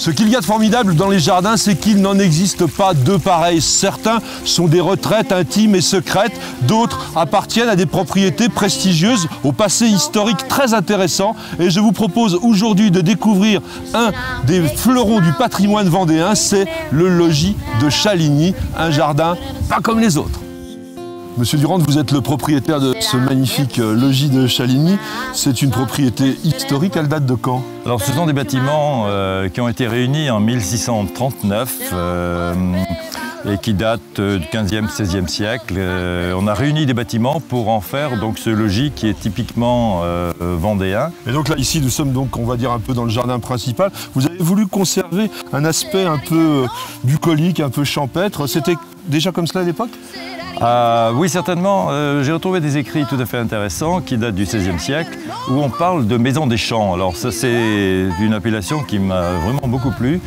Ce qu'il y a de formidable dans les jardins, c'est qu'il n'en existe pas deux pareils. Certains sont des retraites intimes et secrètes, d'autres appartiennent à des propriétés prestigieuses, au passé historique très intéressant. Et je vous propose aujourd'hui de découvrir un des fleurons du patrimoine vendéen, c'est le logis de Chaligny, un jardin pas comme les autres. Monsieur Durand, vous êtes le propriétaire de ce magnifique logis de Chaligny. C'est une propriété historique, elle date de quand? Alors ce sont des bâtiments qui ont été réunis en 1639 et qui datent du 15e, 16e siècle. On a réuni des bâtiments pour en faire donc ce logis qui est typiquement vendéen. Et donc là, ici, nous sommes donc, on va dire, un peu dans le jardin principal. Vous avez voulu conserver un aspect un peu bucolique, un peu champêtre. C'était déjà comme cela à l'époque? Oui, certainement. J'ai retrouvé des écrits tout à fait intéressants qui datent du XVIe siècle où on parle de maison des champs. Alors ça, c'est une appellation qui m'a vraiment beaucoup plu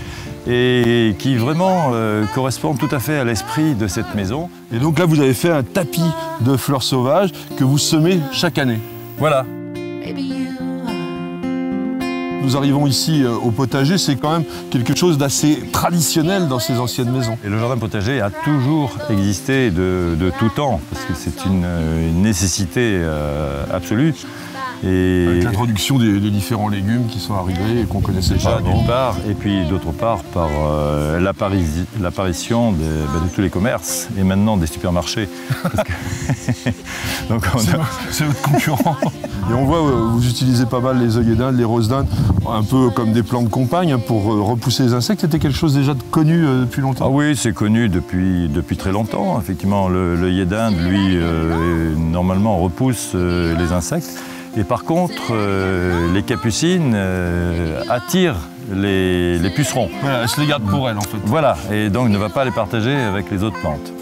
et qui vraiment correspond tout à fait à l'esprit de cette maison. Et donc là, vous avez fait un tapis de fleurs sauvages que vous semez chaque année. Voilà. Nous arrivons ici au potager, c'est quand même quelque chose d'assez traditionnel dans ces anciennes maisons. Et le jardin potager a toujours existé de tout temps, parce que c'est une nécessité absolue. Et avec l'introduction des différents légumes qui sont arrivés et qu'on connaissait pas avant. D'une part, et puis d'autre part par l'apparition de tous les commerces et maintenant des supermarchés. Donc c'est votre concurrent. Et on voit vous utilisez pas mal les œillets d'Inde, les roses d'Inde, un peu comme des plantes compagnes pour repousser les insectes. C'était quelque chose déjà de connu depuis longtemps? Ah oui, c'est connu depuis très longtemps. Effectivement, l'œillet d'Inde, lui, normalement repousse les insectes. Et par contre, les capucines attirent les pucerons. Voilà, elle se les garde pour elle en fait. Voilà, et donc ne va pas les partager avec les autres plantes.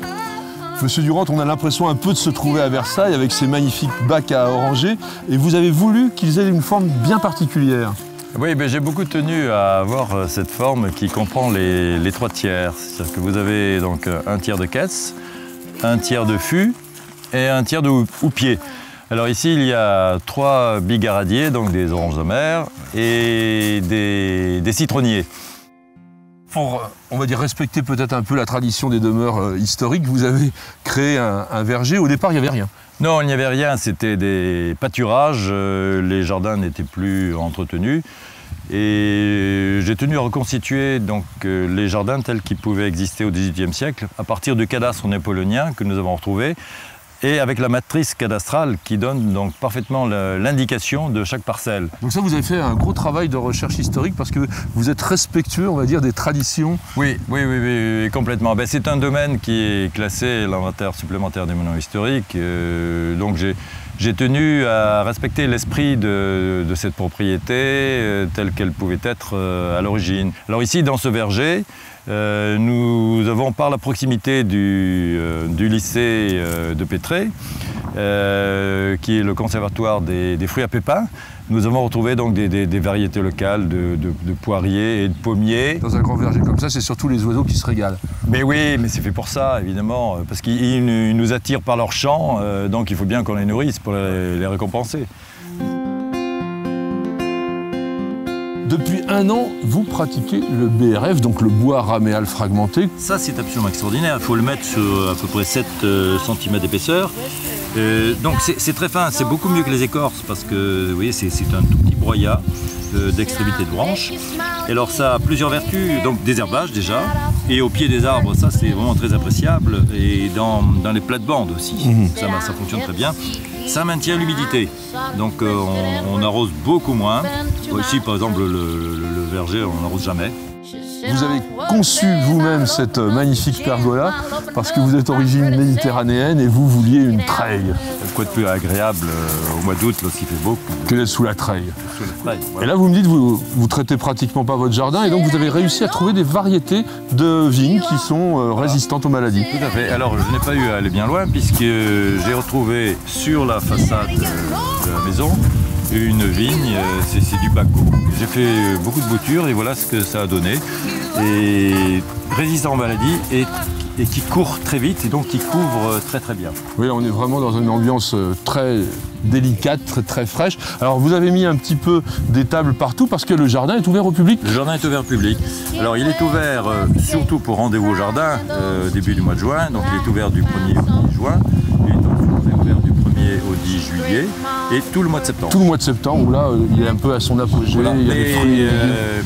Monsieur Durand, on a l'impression un peu de se trouver à Versailles avec ces magnifiques bacs à oranger. Et vous avez voulu qu'ils aient une forme bien particulière. Oui, ben, j'ai beaucoup tenu à avoir cette forme qui comprend les trois tiers. C'est-à-dire que vous avez donc un tiers de caisse, un tiers de fût et un tiers de houppier. Alors ici, il y a 3 bigaradiers, donc des oranges amères, et des citronniers. Pour, on va dire, respecter peut-être un peu la tradition des demeures historiques, vous avez créé un verger. Au départ, il n'y avait rien. Non, il n'y avait rien, c'était des pâturages, les jardins n'étaient plus entretenus. Et j'ai tenu à reconstituer donc, les jardins tels qu'ils pouvaient exister au XVIIIe siècle, à partir du cadastre napoléonien que nous avons retrouvé, et avec la matrice cadastrale qui donne donc parfaitement l'indication de chaque parcelle. Donc ça, vous avez fait un gros travail de recherche historique parce que vous êtes respectueux, on va dire, des traditions. Oui, complètement. Ben, c'est un domaine qui est classé à l'inventaire supplémentaire des monuments historiques. Donc j'ai tenu à respecter l'esprit de cette propriété telle qu'elle pouvait être à l'origine. Alors ici, dans ce verger, nous avons, par la proximité du lycée de Pétré, qui est le conservatoire des fruits à pépins, nous avons retrouvé donc des variétés locales de poiriers et de pommiers. Dans un grand verger comme ça, c'est surtout les oiseaux qui se régalent. Mais oui, mais c'est fait pour ça, évidemment, parce qu'ils nous attirent par leur chant, donc il faut bien qu'on les nourrisse pour les récompenser. Depuis 1 an, vous pratiquez le BRF, donc le bois raméal fragmenté. Ça, c'est absolument extraordinaire. Il faut le mettre sur à peu près 7 cm d'épaisseur. Donc c'est très fin, c'est beaucoup mieux que les écorces parce que vous voyez, c'est un tout petit broyat d'extrémité de branche. Et alors ça a plusieurs vertus, donc désherbage déjà, et au pied des arbres, ça c'est vraiment très appréciable, et dans les plates-bandes aussi, ça fonctionne très bien. Ça maintient l'humidité, donc on arrose beaucoup moins. Ici par exemple le verger, on n'arrose jamais. Vous avez conçu vous-même cette magnifique pergola parce que vous êtes d'origine méditerranéenne et vous vouliez une treille. Quoi de plus agréable au mois d'août lorsqu'il fait beau que d'être sous la treille. Voilà. Et là vous me dites, vous traitez pratiquement pas votre jardin et donc vous avez réussi à trouver des variétés de vignes qui sont résistantes aux maladies. Tout à fait. Alors je n'ai pas eu à aller bien loin puisque j'ai retrouvé sur la façade de la maison une vigne, c'est du Baco. J'ai fait beaucoup de boutures et voilà ce que ça a donné. Et résistant aux maladies et et qui court très vite et donc qui couvre très bien. Oui, on est vraiment dans une ambiance très délicate, très fraîche. Alors vous avez mis un petit peu des tables partout parce que le jardin est ouvert au public. Le jardin est ouvert au public. Alors il est ouvert surtout pour rendez-vous au jardin début du mois de juin. Donc il est ouvert du 1er au 10 juin. Il est ouvert du 1er au 10 juillet et tout le mois de septembre. Tout le mois de septembre où là il est un peu à son apogée. Voilà. Il y a des fruits.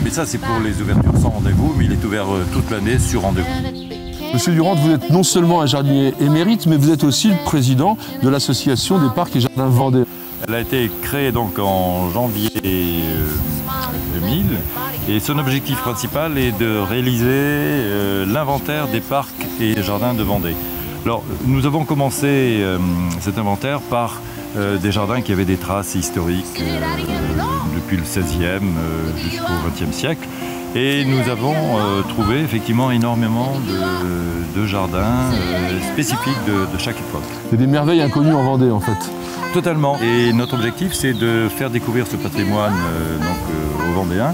Mais ça c'est pour les ouvertures sans rendez-vous, mais il est ouvert toute l'année sur rendez-vous. Monsieur Durand, vous êtes non seulement un jardinier émérite, mais vous êtes aussi le président de l'association des parcs et jardins vendéens. Elle a été créée donc en janvier 2000 et son objectif principal est de réaliser l'inventaire des parcs et jardins de Vendée. Alors nous avons commencé cet inventaire par des jardins qui avaient des traces historiques depuis le XVIe jusqu'au XXe siècle. Et nous avons trouvé effectivement énormément de jardins spécifiques de chaque époque. Il y a des merveilles inconnues en Vendée en fait. Totalement. Et notre objectif c'est de faire découvrir ce patrimoine aux Vendéens.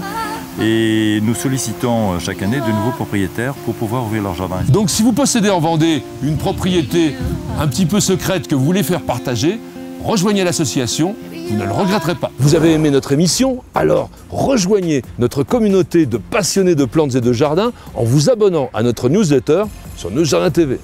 Et nous sollicitons chaque année de nouveaux propriétaires pour pouvoir ouvrir leur jardin. Donc si vous possédez en Vendée une propriété un petit peu secrète que vous voulez faire partager, rejoignez l'association, vous ne le regretterez pas. Vous avez aimé notre émission? Alors rejoignez notre communauté de passionnés de plantes et de jardins en vous abonnant à notre newsletter sur Nos Jardins TV.